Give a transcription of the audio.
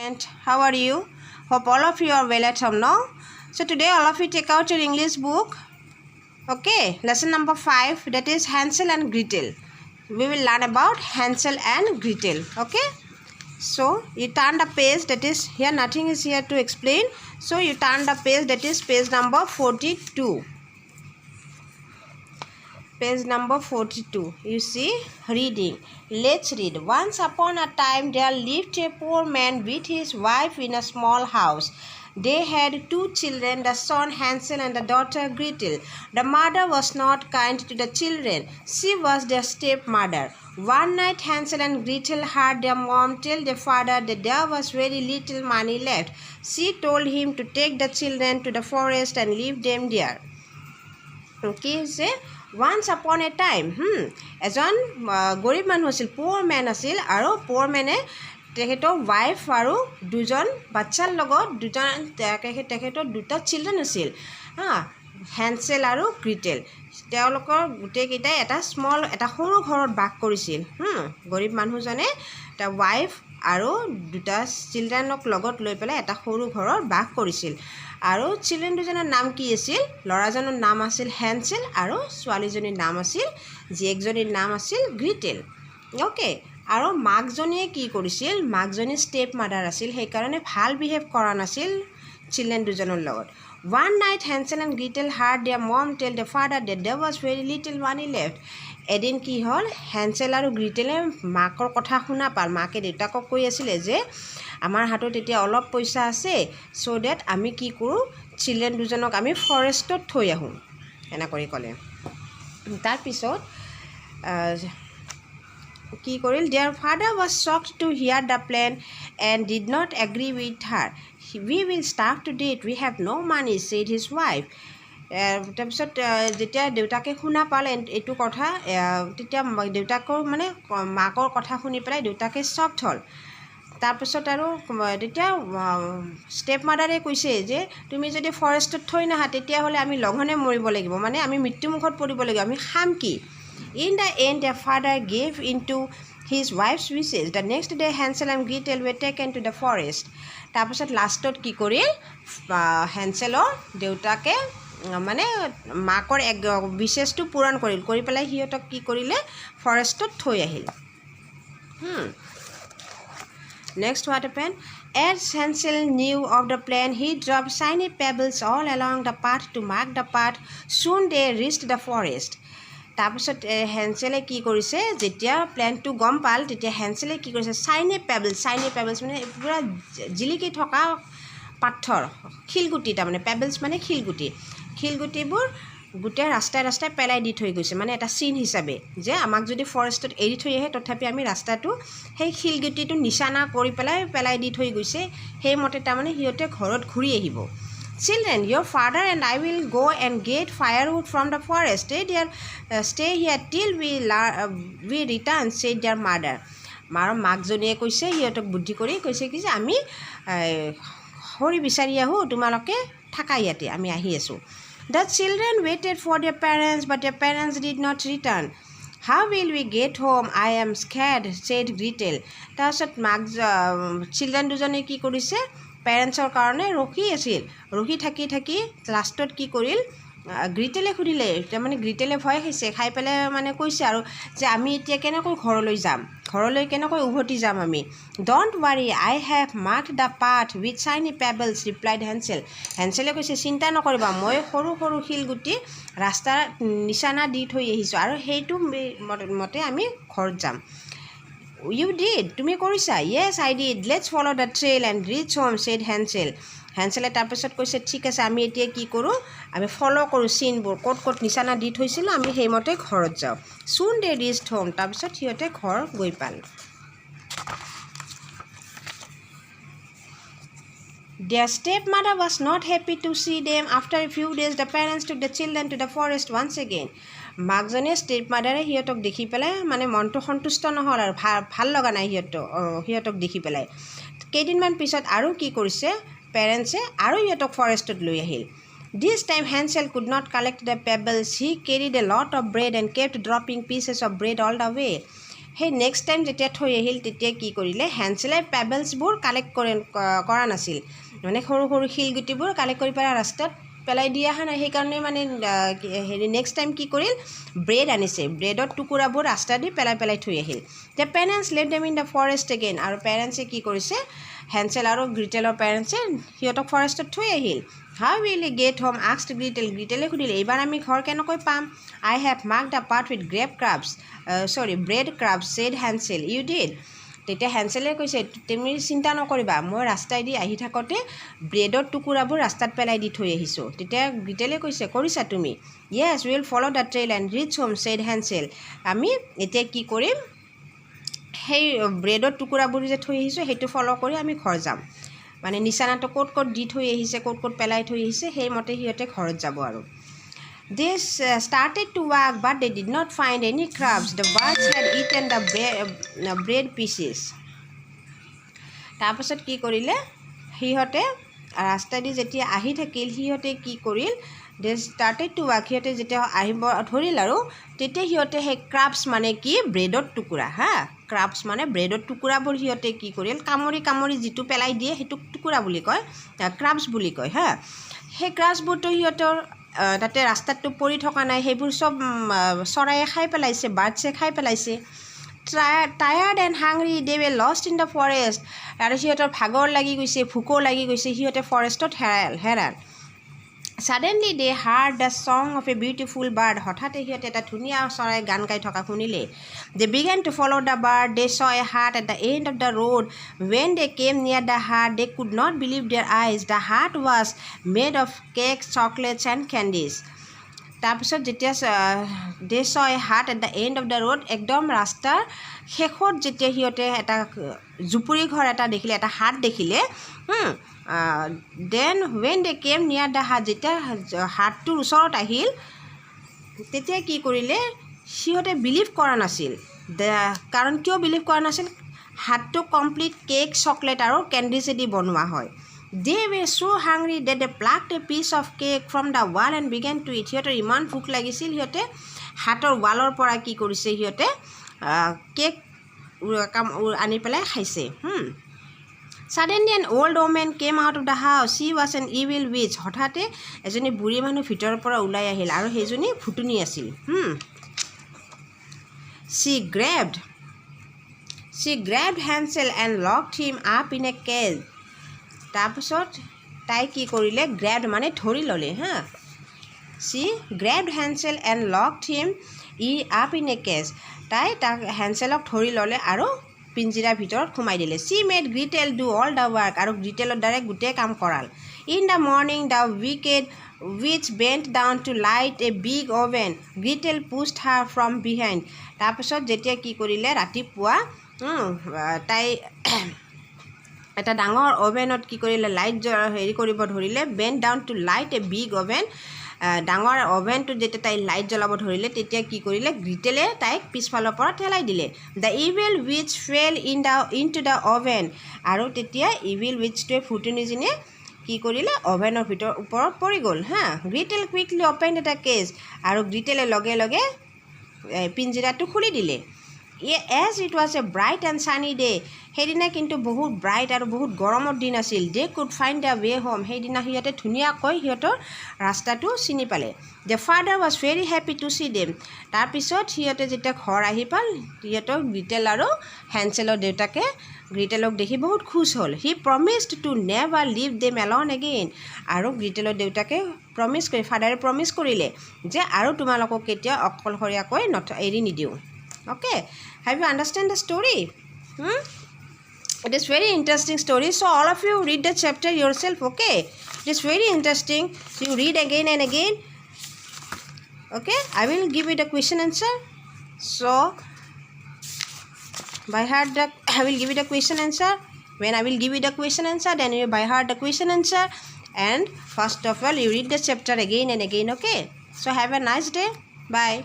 And how are you? Hope all of you are well at home now. So today all of you take out your English book. Okay, lesson number 5, that is Hansel and Gretel. We will learn about Hansel and Gretel. Okay, so you turn the page, that is here nothing is here to explain. So you turn the page, that is page number 42. Page number 42. You see, reading. Let's read. Once upon a time there lived a poor man with his wife in a small house. They had 2 children, the son Hansel and the daughter Gretel. The mother was not kind to the children. She was their stepmother. One night Hansel and Gretel heard their mom tell their father that there was very little money left. She told him to take the children to the forest and leave them there. Okay, say once upon a time এজন গৰীব মানুহ আছিল, পুৱাৰ man আছিল, আৰু পুৱাৰ মেনে তেখেতৰ ৱাইফ আৰু দুজন বাচ্চাৰ লগত তেখেতৰ 2টা চিলড্ৰেন আছিল হেনচেল আৰু গ্ৰিটেল। তেওঁলোকৰ গোটেইকেইটাই এটা সৰু ঘৰত বাস কৰিছিল। গৰীব মানুহজনে তাৰ ৱাইফ আৰু 2টা চিলড্ৰেনক লগত লৈ পেলাই এটা সৰু ঘৰত বাস কৰিছিল। আৰু চিলড্ৰেন দুজনৰ নাম কি আছিল? ল'ৰাজনৰ নাম আছিল হেনচেল আৰু ছোৱালীজনীৰ নাম আছিল, জীয়েকজনীৰ নাম আছিল গ্ৰিটেল। অ'কে, আৰু মাকজনীয়ে কি কৰিছিল? মাকজনী ষ্টেপ মাদাৰ আছিল, সেইকাৰণে ভাল বিহেভ কৰা নাছিল চিলড্ৰেন দুজনৰ লগত। One night Hansel and Gretel heard their mom tell their father that there was very little money left. এদিন কি হ'ল, হেনচেল আৰু গ্ৰিটেলে মাকৰ কথা শুনা পাল। মাকে দেউতাকক কৈ আছিলে যে আমাৰ হাতত এতিয়া অলপ পইচা আছে, চ' ডেট আমি কি কৰোঁ, চিলড্ৰেন দুজনক আমি ফৰেষ্টত থৈ আহোঁ, এনেকৈ ক'লে। তাৰপিছত কি কৰিল, their father was shocked to hear the plan and did not agree with her. We will starve to death, we have no' money, said his wife. তাৰপিছত যেতিয়া দেউতাকে শুনা পালে এইটো কথা, তেতিয়া দেউতাকৰ মাকৰ কথা শুনি পেলাই দেউতাকে শ্বকড হ'ল। তাৰপিছত আৰু তেতিয়া ষ্টেপ মাদাৰে কৈছে যে তুমি যদি ফৰেষ্টত থৈ নাহা তেতিয়াহ'লে আমি লঘনে মৰিব লাগিব, মানে আমি মৃত্যুমুখত পৰিব লাগিব, আমি খাম কি? In the end, their father gave into his wife's wishes. The next day, Hansel and Gretel were taken to the forest. তাৰপিছত লাষ্টত কি কৰিল, হেনচেলৰ দেউতাকে মানে মাকৰ বিশেষটো পূৰণ কৰি পেলাই সিহঁতক কি কৰিলে, ফৰেষ্টত থৈ আহিল। Next, what happened? As Hansel knew of the plan, he dropped shiny pebbles all along the path to mark the path. Soon they reached the forest. তাৰপিছত হেনচেলে কি কৰিছে, যেতিয়া প্লেনটো গম পাল তেতিয়া হেনচেলে কি কৰিছে, চাইনি পেবলছ মানে পূৰা জিলিকি থকা পাথৰ, শিলগুটি, তাৰমানে পেবলছ মানে শিলগুটিবোৰ গোটেই ৰাস্তাই পেলাই দি থৈ গৈছে, মানে এটা চিন হিচাপে যে আমাক যদি ফৰেষ্টত এৰি থৈ আহে তথাপি আমি ৰাস্তাটো সেই শিলগুটিটো নিচানা কৰি পেলাই দি থৈ গৈছে। সেইমতে তাৰমানে সিহঁতে ঘৰত ঘূৰি আহিব। Children, your father and I will go and get firewood from the forest. Stay here till we return, said their mother. মাকজনীয়ে কৈছে, সিহঁতক বুদ্ধি কৰি কৈছে কি যে আমি খৰি বিচাৰি আহোঁ, তোমালোকে থাকা ইয়াতে, আমি আহি আছোঁ। The children waited for their parents, but their parents did not return. How will we get home? I am scared, said Gretel. তাৰপিছত চিলড্ৰেন দুজনে কি কৰিছে, পেৰেণ্টছৰ কাৰণে ৰখি আছিল, ৰখি থাকি লাষ্টত কি কৰিল, গ্ৰিটেলে সুধিলে, তাৰমানে গ্ৰিটেলে ভয় খাইছে, খাই পেলাই মানে কৈছে আৰু যে আমি এতিয়া কেনেকৈ ঘৰলৈ কেনেকৈ উভতি যাম আমি। Don't worry, I have marked the path with চাইনি পেবলছ, ৰিপ্লাইড হেনচেলে কৈছে চিন্তা নকৰিবা, মই সৰু শিলগুটি ৰাস্তাৰ নিচানা দি থৈ আহিছোঁ আৰু সেইটো মতে আমি ঘৰত যাম। You did, তুমি কৰিছা? Yes, I did. Let's follow the trail and reach home, said Hansel. হেনচেলে তাৰপিছত কৈছে ঠিক আছে, আমি এতিয়া কি কৰোঁ, আমি ফ'ল' কৰোঁ চিনবোৰ, ক'ত নিচানা দি থৈছিলোঁ, আমি সেইমতে ঘৰত যাওঁ। Soon they reached home. তাৰপিছত সিহঁতে ঘৰ গৈ পাল। Their stepmother was not happy to see them. After a few days, the parents took the children to the forest once again. মাকজনীয়ে ষ্টেপ মাদাৰে সিহঁতক দেখি পেলাই মানে মনটো সন্তুষ্ট নহ'ল আৰু ভাল লগা নাই সিহঁতক দেখি পেলাই। কেইদিনমান পিছত আৰু কি কৰিছে, পেৰেণ্টছে আৰু সিহঁতক ফৰেষ্টত লৈ আহিল। This time Hansel could not collect the pebbles. He carried a lot of bread and kept dropping pieces of bread all the way. সেই নেক্সট টাইম যেতিয়া থৈ আহিল তেতিয়া কি কৰিলে হেনচেলে পেবলছবোৰ কালেক্ট কৰা নাছিল মানে সৰু সৰু শিলগুটিবোৰ কালেক্ট কৰি পেলাই ৰাস্তাত পেলাই দি অহা নাই সেইকাৰণে মানে হেৰি নেক্সট টাইম কি কৰিল ব্ৰেড আনিছে ব্ৰেডৰ টুকুৰাবোৰ ৰাস্তা দি পেলাই থৈ আহিল the parents left them in the forest again আৰু পেৰেণ্টছে কি কৰিছে হেনচেল আৰু গ্ৰিটেলৰ পেৰেণ্টছে সিহঁতক ফৰেষ্টত থৈ আহিল how will get home asked গ্ৰিটেলে সুধিলে এইবাৰ আমি ঘৰ কেনেকৈ পাম I have mark the path with bread crumbs said Hansel you did তেতিয়া হেনচেলে কৈছে তুমি চিন্তা নকৰিবা মই ৰাস্তাইদি আহি থাকোঁতে ব্ৰেডৰ টুকুৰাবোৰ ৰাস্তাত পেলাই দি থৈ আহিছোঁ তেতিয়া গ্ৰিটেলে কৈছে কৰিছা তুমি yes will follow' the trail and reach home said Hansel আমি এতিয়া কি কৰিম সেই ব্ৰেডৰ টুকুৰাবোৰ যে থৈ আহিছোঁ সেইটো ফ'ল' কৰি আমি ঘৰ যাম মানে নিচানাটো ক'ত দি থৈ আহিছে ক'ত পেলাই থৈ আহিছে সেইমতে সিহঁতে ঘৰত যাব আৰু They started to walk, but they did not find any crabs. The birds had eaten the bread pieces. তাৰপাছত কি কৰিলে সিহঁতে ৰাস্তাদি যেতিয়া আহি থাকিল সিহঁতে কি কৰিল they started to walk সিহঁতে যেতিয়া আহিব ধৰিল আৰু তেতিয়া সিহঁতে সেই ক্ৰাবছ মানে কি ব্ৰেডৰ টুকুৰা ক্ৰাবছ মানে ব্ৰেডৰ টুকুৰাবোৰ সিহঁতে কি কৰিল কামুৰি যিটো পেলাই দিয়ে সেইটো টুকুৰা বুলি কয় ক্ৰাবছ বুলি কয় সেই ক্ৰাবছবোৰতো সিহঁতৰ তাতে ৰাস্তাতটো পৰি থকা নাই সেইবোৰ চব চৰাইয়ে খাই পেলাইছে বাৰ্ডছে খাই পেলাইছে tired and hungry they were lost in the forest আৰু সিহঁতৰ ভাগৰ লাগি গৈছে ভোকো লাগি গৈছে সিহঁতে ফৰেষ্টত হেৰাল suddenly they heard the song of a beautiful bird হঠাতে সিহঁতে এটা ধুনীয়া চৰাই গান গাই থকা শুনিলে they began to follow' the bird they saw a hut at the end of the road when they came near the hut they could not believe their eyes the hut was made of cake chocolates and candies তাৰপিছত যেতিয়া they saw a hut at the end of the road একদম ৰাস্তাৰ শেষত যেতিয়া সিহঁতে এটা জুপুৰি ঘৰ এটা দেখিলে এটা হাট দেখিলে then when they came near the হাট যেতিয়া হাটটোৰ ওচৰত আহিল তেতিয়া কি কৰিলে সিহঁতে বিলিভ কৰা নাছিল কাৰণ কিয় বিলিভ কৰা নাছিল হাটটো কমপ্লিট কেক চকলেট আৰু কেণ্ডিজেদি বনোৱা হয় দে ৱে so hungry that they plucked a piece of cake from the wall and began to eat সিহঁতৰ ইমান ভোক লাগিছিল সিহঁতে হাটৰ ৱালৰ পৰা কি কৰিছে সিহঁতে কেক আনি পেলাই খাইছে Suddenly an old woman came out of the house. She was an evil witch. হঠাতে এজনী বুঢ়ী মানুহ ভিতৰৰ পৰা ওলাই আহিল আৰু সেইজনী ভুটুনি আছিল She grabbed Hansel and locked him up in a cage. তাৰপিছত তাই কি কৰিলে গ্ৰেবড মানে ধৰি ল'লে She grabbed Hansel and locked him up in a cage. তাই তাক হেনচেলক ধৰি ল'লে আৰু পিঞ্জিৰাৰ ভিতৰত সোমাই দিলে She made Gretel do all the work আৰু গ্ৰিটেলৰ দ্বাৰা গোটেই কাম কৰাল In the morning the wicked witch bent down to light a big oven. Gretel pushed her from behind. তাৰপিছত যেতিয়া কি কৰিলে ৰাতিপুৱা তাই এটা ডাঙৰ অভেনত কি কৰিলে লাইট হেৰি কৰিব ধৰিলে bent down to light a big oven ডাঙৰ অভেনটোত যেতিয়া তাই লাইট জ্বলাব ধৰিলে তেতিয়া কি কৰিলে গ্ৰিটেলে তাইক পিছফালৰ পৰা ঠেলাই দিলে the evil wish fail in to the oven আৰু তেতিয়া ইভিল উইচটোৱে ফুটুনিজনীয়ে কি কৰিলে অভেনৰ ওপৰত পৰি গ'ল Gretel quickly open a cage আৰু গ্ৰিটেলে লগে লগে পিঞ্জিৰাটো খুলি দিলে as it was a bright and sunny day সেইদিনা কিন্তু বহুত ব্ৰাইট আৰু বহুত গৰমৰ দিন আছিল they could find the way home সেইদিনা সিহঁতে ধুনীয়াকৈ সিহঁতৰ ৰাস্তাটো চিনি পালে the father was very happy to see them তাৰপিছত সিহঁতে যেতিয়া ঘৰ আহি পাল সিহঁতক গ্ৰিটেল আৰু হেনচেলৰ দেউতাকে গ্ৰিটেলক দেখি বহুত খুচ হ'ল he promised to never leave them alone again আৰু গ্ৰিটেলৰ দেউতাকে ফাদাৰে প্ৰমিছ কৰিলে যে আৰু তোমালোকক কেতিয়াও অকলশৰীয়াকৈ এৰি নিদিওঁ Okay, have you understand the story? It is very interesting story. So all of you read the chapter yourself. Okay, it is very interesting. So you read again and again. Okay, I will give you the question answer. So by heart I will give you the question answer. When I will give you the question answer, then you by heart the question answer. And first of all, you read the chapter again and again. Okay. So have a nice day. Bye.